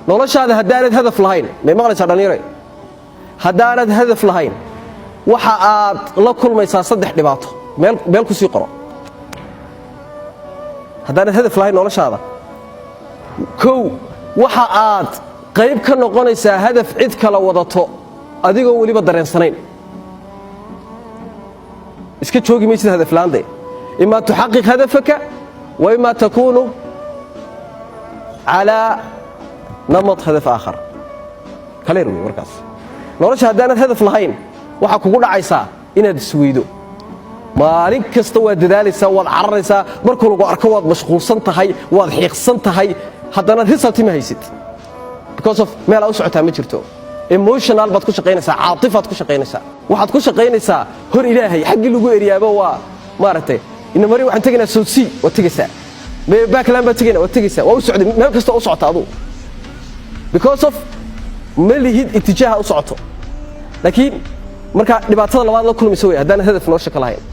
noloshaada haddaanad hadaf lahayn may maqlaysaa dhalinyaro haddaanad hadaf lahayn waxa aad la kulmaysaa saddex dhibaato meel ku sii qoro haddaanad hadaf lahayn noloshaada kow waxa aad qayb ka noqonaysaa hadaf cid kala wadato adigoo weliba dareensanayn iska joogi maysid hadaf la'aante إما تحقق هدفك وإما تكون على نمط هدف آخر كليروي وركاس نورش هدانت هدف لهين waxa kugu dhacaysa inaad isweydo maalin kasta waa dadaalaysaa waad cararaysaa markuu lagu arko waad mashquulsan tahay waad xiiqsan tahay haddana result ma haysid because of meel aad u socotaa ma jirto emotional baad ku shaqeynaysaa caatifaad ku shaqeynaysaa waxaad ku shaqeynaysaa hor ilaahay xaqi lagu eriyaabo waa maartay إن مريم وحن تجينا سوسي وتجسا باكلام بتجينا وتجسا وأسعد ما كسته أسعد هذا because of ملهي اتجاه أسعته لكن مركا نبعثنا لبعض كل مسوي هذا هدف نورش كلاهين